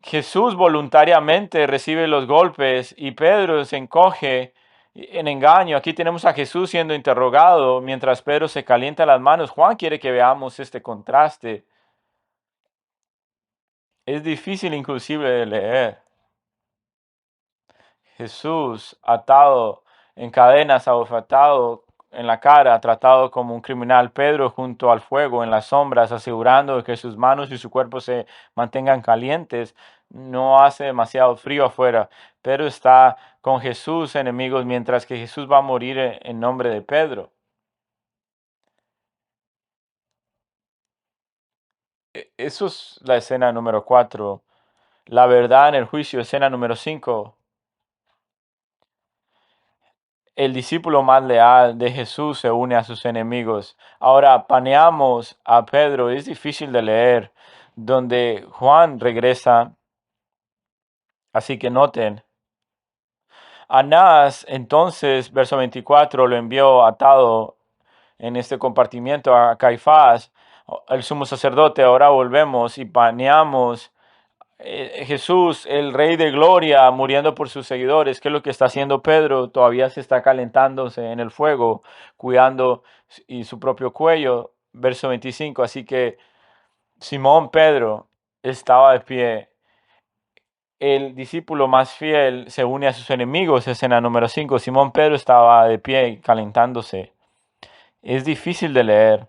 Jesús voluntariamente recibe los golpes y Pedro se encoge en engaño. Aquí tenemos a Jesús siendo interrogado mientras Pedro se calienta las manos. Juan quiere que veamos este contraste. Es difícil inclusive de leer. Jesús atado en cadenas, abofetado en la cara, tratado como un criminal. Pedro junto al fuego, en las sombras, asegurando que sus manos y su cuerpo se mantengan calientes. No hace demasiado frío afuera. Pedro está con Jesús, enemigos, mientras que Jesús va a morir en nombre de Pedro. Eso es la escena número 4. La verdad en el juicio, escena número 5. El discípulo más leal de Jesús se une a sus enemigos. Ahora paneamos a Pedro, es difícil de leer, donde Juan regresa, así que noten. Anás, entonces, verso 24, lo envió atado en este compartimiento a Caifás, el sumo sacerdote. Ahora volvemos y paneamos Jesús, el Rey de Gloria, muriendo por sus seguidores. ¿Qué es lo que está haciendo Pedro? Todavía se está calentándose en el fuego, cuidando y su propio cuello. Verso 25. Así que Simón Pedro estaba de pie. El discípulo más fiel se une a sus enemigos. Escena número 5. Simón Pedro estaba de pie calentándose. Es difícil de leer,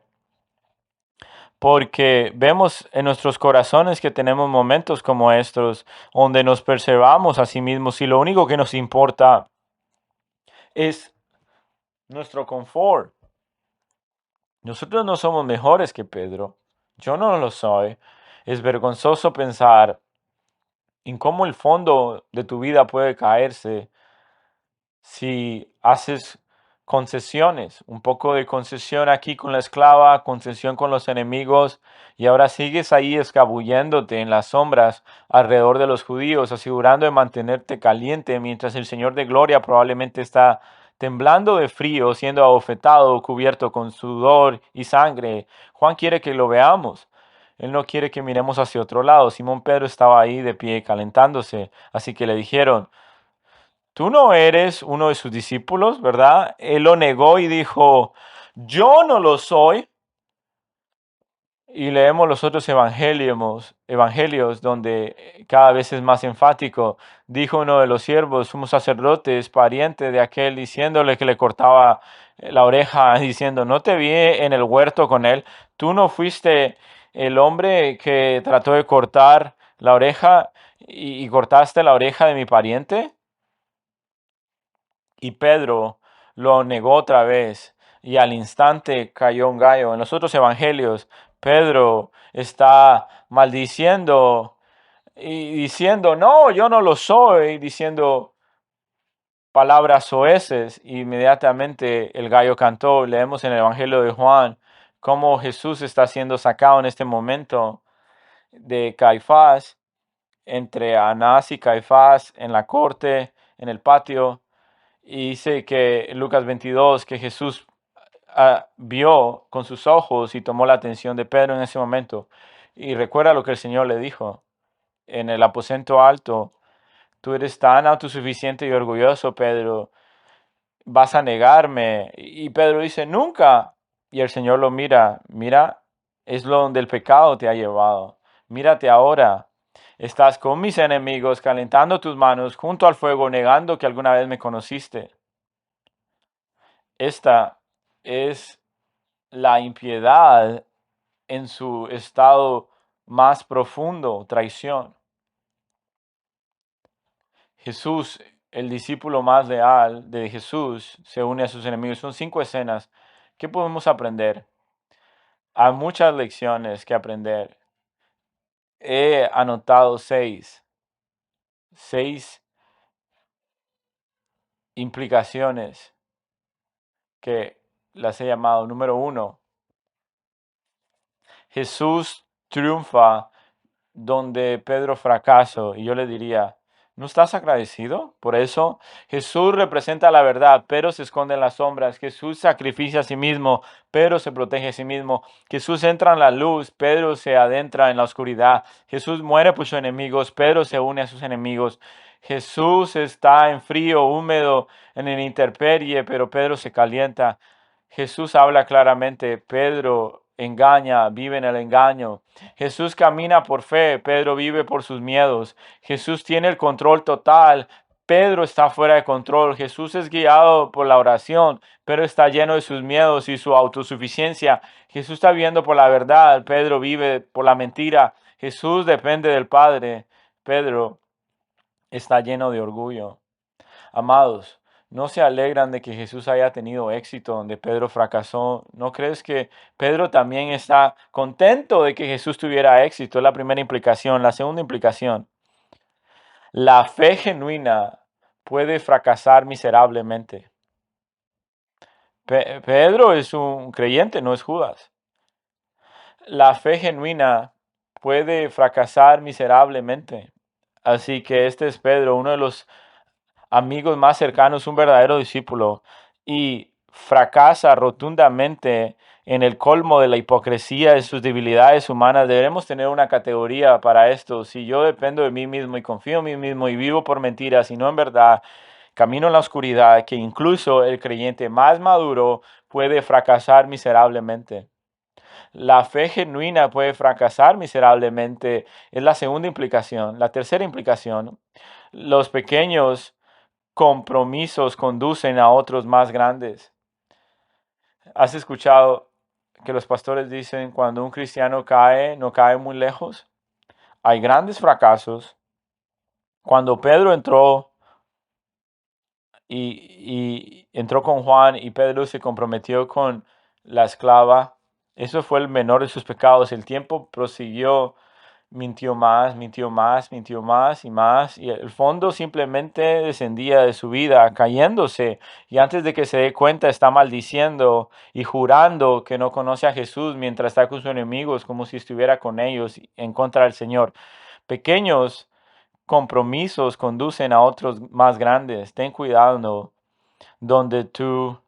porque vemos en nuestros corazones que tenemos momentos como estos, donde nos preservamos a sí mismos y lo único que nos importa es nuestro confort. Nosotros no somos mejores que Pedro. Yo no lo soy. Es vergonzoso pensar en cómo el fondo de tu vida puede caerse si haces concesiones, un poco de concesión aquí con la esclava, concesión con los enemigos, y ahora sigues ahí escabulléndote en las sombras alrededor de los judíos, asegurando de mantenerte caliente, mientras el Señor de Gloria probablemente está temblando de frío, siendo abofetado, cubierto con sudor y sangre. Juan quiere que lo veamos. Él no quiere que miremos hacia otro lado. Simón Pedro estaba ahí de pie calentándose, así que le dijeron: tú no eres uno de sus discípulos, ¿verdad? Él lo negó y dijo: yo no lo soy. Y leemos los otros evangelios donde cada vez es más enfático. Dijo uno de los siervos, sumo sacerdotes, pariente de aquel, diciéndole que le cortaba la oreja, diciendo: no te vi en el huerto con él. ¿Tú no fuiste el hombre que trató de cortar la oreja y cortaste la oreja de mi pariente? Y Pedro lo negó otra vez, y al instante cayó un gallo. En los otros evangelios, Pedro está maldiciendo y diciendo: no, yo no lo soy, diciendo palabras soeces. Inmediatamente el gallo cantó. Leemos en el Evangelio de Juan cómo Jesús está siendo sacado en este momento de Caifás, entre Anás y Caifás, en la corte, en el patio. Y dice que Lucas 22, que Jesús vio con sus ojos y tomó la atención de Pedro en ese momento. Y recuerda lo que el Señor le dijo en el aposento alto: tú eres tan autosuficiente y orgulloso, Pedro, vas a negarme. Y Pedro dice: nunca. Y el Señor lo mira: mira, es lo donde el pecado te ha llevado. Mírate ahora. Estás con mis enemigos, calentando tus manos junto al fuego, negando que alguna vez me conociste. Esta es la impiedad en su estado más profundo, traición. Jesús, el discípulo más leal de Jesús, se une a sus enemigos. Son 5 escenas. ¿Qué podemos aprender? Hay muchas lecciones que aprender. He anotado 6. 6 implicaciones que las he llamado. Número 1. Jesús triunfa donde Pedro fracasó. Y yo le diría: ¿no estás agradecido? Por eso Jesús representa la verdad, pero se esconde en las sombras. Jesús sacrifica a sí mismo, pero se protege a sí mismo. Jesús entra en la luz, Pedro se adentra en la oscuridad. Jesús muere por sus enemigos, Pedro se une a sus enemigos. Jesús está en frío, húmedo, en el intemperie, pero Pedro se calienta. Jesús habla claramente, Pedro engaña, vive en el engaño. Jesús camina por fe, Pedro vive por sus miedos. Jesús tiene el control total, Pedro está fuera de control. Jesús es guiado por la oración. Pedro está lleno de sus miedos y su autosuficiencia. Jesús está viviendo por la verdad. Pedro vive por la mentira. Jesús depende del Padre. Pedro está lleno de orgullo. Amados, ¿no se alegran de que Jesús haya tenido éxito donde Pedro fracasó? ¿No crees que Pedro también está contento de que Jesús tuviera éxito? Es la primera implicación. La segunda implicación, la fe genuina puede fracasar miserablemente. Pedro es un creyente, no es Judas. La fe genuina puede fracasar miserablemente. Así que este es Pedro, uno de los amigos más cercanos, un verdadero discípulo, y fracasa rotundamente en el colmo de la hipocresía de sus debilidades humanas. Deberemos tener una categoría para esto. Si yo dependo de mí mismo y confío en mí mismo y vivo por mentiras y no en verdad, camino en la oscuridad, que incluso el creyente más maduro puede fracasar miserablemente. La fe genuina puede fracasar miserablemente. Es la segunda implicación. La tercera implicación, los pequeños compromisos conducen a otros más grandes. ¿Has escuchado que los pastores dicen cuando un cristiano cae, no cae muy lejos? Hay grandes fracasos. Cuando Pedro entró y entró con Juan y Pedro se comprometió con la esclava, eso fue el menor de sus pecados. El tiempo prosiguió, mintió más, mintió más, mintió más y más, y el fondo simplemente descendía de su vida, cayéndose, y antes de que se dé cuenta está maldiciendo y jurando que no conoce a Jesús mientras está con sus enemigos, como si estuviera con ellos en contra del Señor. Pequeños compromisos conducen a otros más grandes. Ten cuidado, ¿no? Donde tú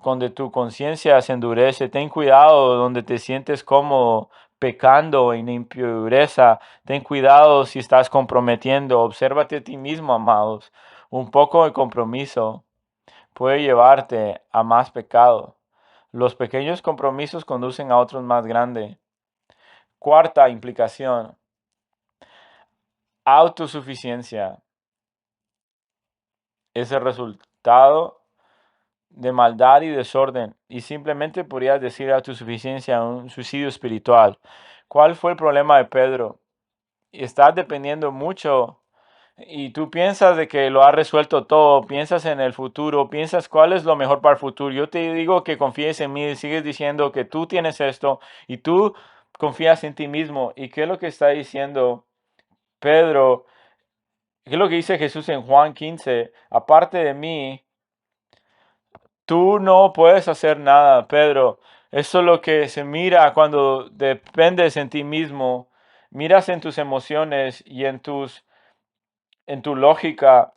donde tu conciencia se endurece, ten cuidado donde te sientes cómodo pecando en impureza, ten cuidado si estás comprometiendo, obsérvate a ti mismo, amados. Un poco de compromiso puede llevarte a más pecado. Los pequeños compromisos conducen a otros más grandes. Cuarta implicación, autosuficiencia es el resultado de maldad y desorden, y simplemente podrías decir autosuficiencia, un suicidio espiritual. ¿Cuál fue el problema de Pedro? Estás dependiendo mucho y tú piensas de que lo has resuelto todo, piensas en el futuro, piensas cuál es lo mejor para el futuro. Yo te digo que confíes en mí, sigues diciendo que tú tienes esto y tú confías en ti mismo. ¿Y qué es lo que está diciendo Pedro? ¿Qué es lo que dice Jesús en Juan 15? Aparte de mí, tú no puedes hacer nada, Pedro. Eso es lo que se mira cuando dependes en ti mismo. Miras en tus emociones y en tu lógica.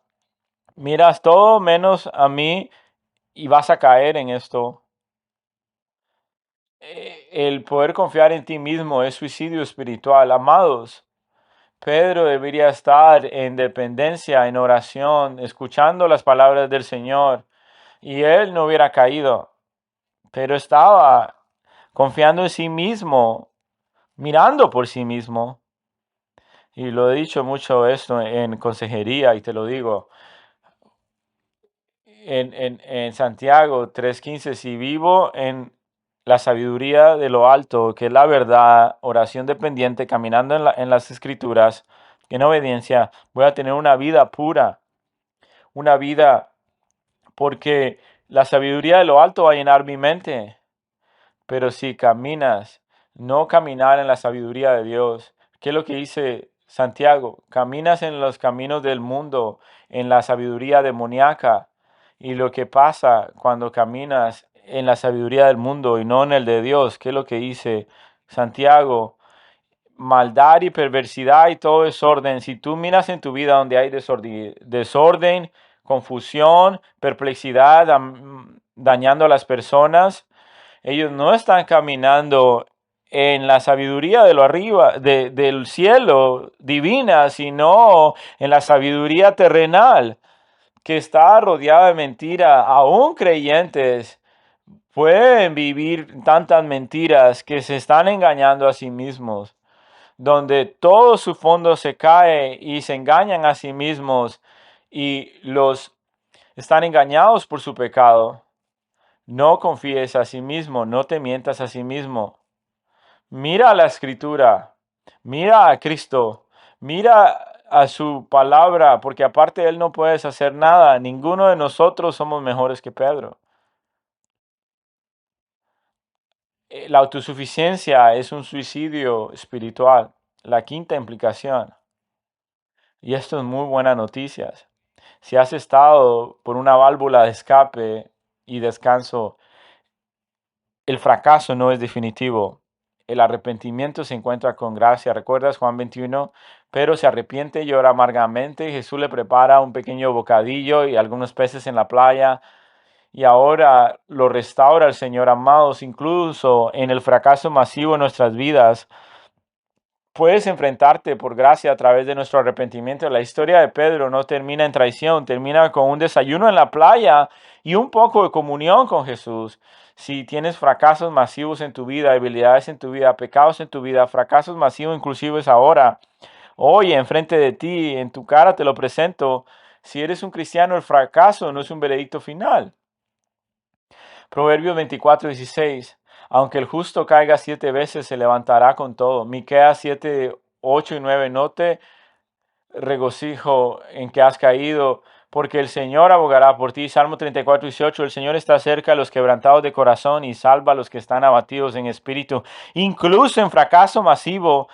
Miras todo menos a mí y vas a caer en esto. El poder confiar en ti mismo es suicidio espiritual. Amados, Pedro debería estar en dependencia, en oración, escuchando las palabras del Señor, y él no hubiera caído, pero estaba confiando en sí mismo, mirando por sí mismo. Y lo he dicho mucho esto en consejería y te lo digo. En Santiago 3:15, si vivo en la sabiduría de lo alto, que es la verdad, oración dependiente, caminando en las escrituras, en obediencia, voy a tener una vida pura, una vida porque la sabiduría de lo alto va a llenar mi mente. Pero si caminas, no caminar en la sabiduría de Dios, ¿qué es lo que dice Santiago? Caminas en los caminos del mundo, en la sabiduría demoníaca. Y lo que pasa cuando caminas en la sabiduría del mundo y no en el de Dios, ¿qué es lo que dice Santiago? Maldad y perversidad y todo desorden. Si tú miras en tu vida donde hay desorden, confusión, perplejidad, dañando a las personas, ellos no están caminando en la sabiduría de lo arriba, del cielo divina, sino en la sabiduría terrenal, que está rodeada de mentira. Aún creyentes pueden vivir tantas mentiras que se están engañando a sí mismos. donde todo su fondo se cae y se engañan a sí mismos y los están engañados por su pecado. No confíes a sí mismo, no te mientas a sí mismo. Mira la escritura, mira a Cristo, mira a su palabra, porque aparte de él no puedes hacer nada. Ninguno de nosotros somos mejores que Pedro. La autosuficiencia es un suicidio espiritual. La quinta implicación, y esto es muy buena noticia. Si has estado por una válvula de escape y descanso, el fracaso no es definitivo. El arrepentimiento se encuentra con gracia. ¿Recuerdas Juan 21? Pero se arrepiente y llora amargamente. Jesús le prepara un pequeño bocadillo y algunos peces en la playa. Y ahora lo restaura el Señor, amados, incluso en el fracaso masivo de nuestras vidas. Puedes enfrentarte por gracia a través de nuestro arrepentimiento. La historia de Pedro no termina en traición, termina con un desayuno en la playa y un poco de comunión con Jesús. Si tienes fracasos masivos en tu vida, debilidades en tu vida, pecados en tu vida, fracasos masivos inclusive ahora, hoy enfrente de ti, en tu cara te lo presento. Si eres un cristiano, el fracaso no es un veredicto final. Proverbios 24:16. Aunque el justo caiga 7 veces, se levantará con todo. Miqueas 7:8 y 9. No te regocijo en que has caído, porque el Señor abogará por ti. Salmo 34:18. El Señor está cerca a los quebrantados de corazón y salva a los que están abatidos en espíritu. Incluso en fracaso masivo,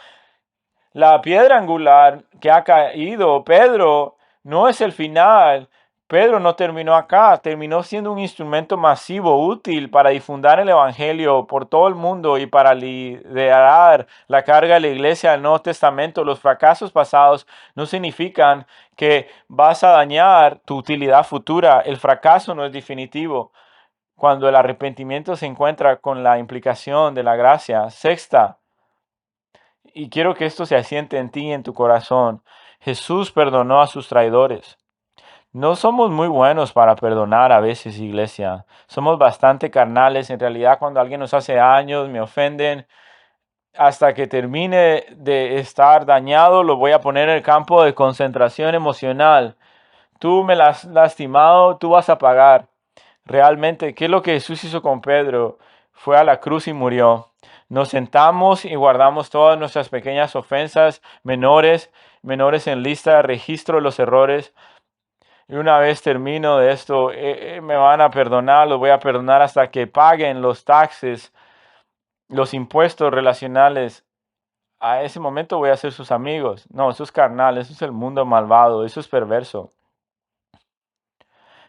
la piedra angular que ha caído, Pedro, no es el final. Pedro no terminó acá, terminó siendo un instrumento masivo, útil para difundir el Evangelio por todo el mundo y para liderar la carga de la iglesia del Nuevo Testamento. Los fracasos pasados no significan que vas a dañar tu utilidad futura. El fracaso no es definitivo cuando el arrepentimiento se encuentra con la implicación de la gracia. Sexta, y quiero que esto se asiente en ti y en tu corazón. Jesús perdonó a sus traidores. No somos muy buenos para perdonar a veces, iglesia. Somos bastante carnales. En realidad, cuando alguien nos hace daño, me ofenden, hasta que termine de estar dañado, lo voy a poner en el campo de concentración emocional. Tú me has lastimado, tú vas a pagar. Realmente, ¿qué es lo que Jesús hizo con Pedro? Fue a la cruz y murió. Nos sentamos y guardamos todas nuestras pequeñas ofensas menores en lista de registro de los errores. Y una vez termino de esto, me van a perdonar, los voy a perdonar hasta que paguen los taxes, los impuestos relacionales. A ese momento voy a ser sus amigos. No, eso es carnal, eso es el mundo malvado, eso es perverso.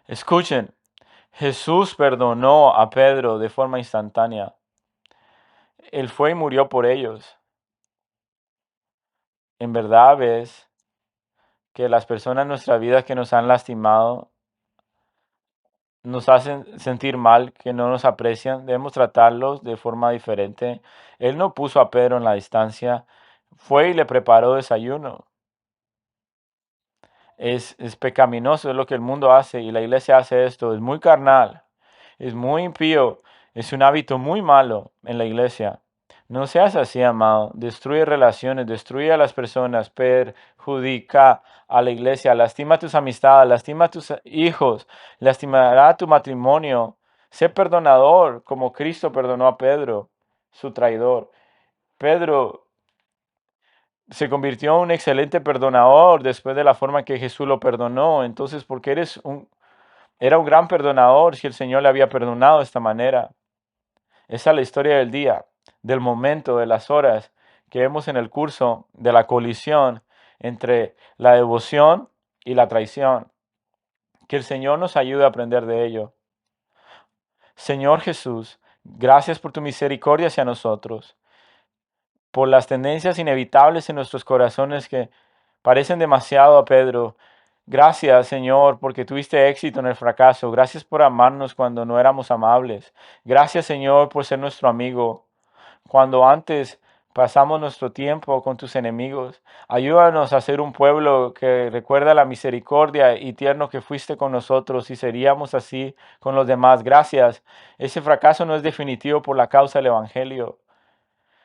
Escuchen, Jesús perdonó a Pedro de forma instantánea. Él fue y murió por ellos. En verdad ves que las personas en nuestra vida que nos han lastimado, nos hacen sentir mal, que no nos aprecian, debemos tratarlos de forma diferente. Él no puso a Pedro en la distancia, fue y le preparó desayuno. Es pecaminoso, es lo que el mundo hace y la iglesia hace esto, es muy carnal, es muy impío, es un hábito muy malo en la iglesia. No seas así, amado. Destruye relaciones, destruye a las personas, perjudica a la iglesia, lastima tus amistades, lastima a tus hijos, lastimará tu matrimonio. Sé perdonador como Cristo perdonó a Pedro, su traidor. Pedro se convirtió en un excelente perdonador después de la forma que Jesús lo perdonó. Entonces, porque era un gran perdonador si el Señor le había perdonado de esta manera. Esa es la historia del día, del momento, de las horas que vemos en el curso de la colisión entre la devoción y la traición. Que el Señor nos ayude a aprender de ello. Señor Jesús, gracias por tu misericordia hacia nosotros, por las tendencias inevitables en nuestros corazones que parecen demasiado a Pedro. Gracias, Señor, porque tuviste éxito en el fracaso. Gracias por amarnos cuando no éramos amables. Gracias, Señor, por ser nuestro amigo. Cuando antes pasamos nuestro tiempo con tus enemigos, ayúdanos a ser un pueblo que recuerda la misericordia y tierno que fuiste con nosotros y seríamos así con los demás. Gracias. Ese fracaso no es definitivo por la causa del Evangelio.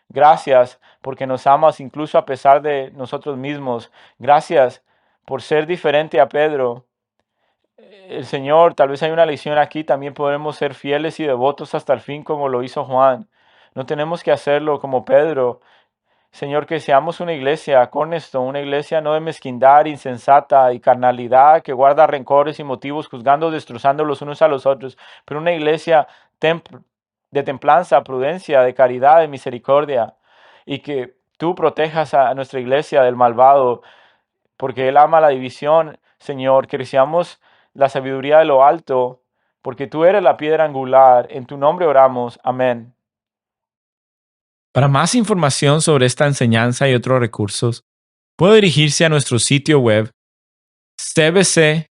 Gracias porque nos amas incluso a pesar de nosotros mismos. Gracias por ser diferente a Pedro. El Señor, tal vez hay una lección aquí, también podemos ser fieles y devotos hasta el fin como lo hizo Juan. No tenemos que hacerlo como Pedro. Señor, que seamos una iglesia, Cornerstone, una iglesia no de mezquindad, insensata y carnalidad, que guarda rencores y motivos, juzgando, destrozando los unos a los otros, pero una iglesia de templanza, prudencia, de caridad, de misericordia, y que tú protejas a nuestra iglesia del malvado, porque Él ama la división, Señor, que seamos la sabiduría de lo alto, porque tú eres la piedra angular. En tu nombre oramos. Amén. Para más información sobre esta enseñanza y otros recursos, puede dirigirse a nuestro sitio web cbckaty.org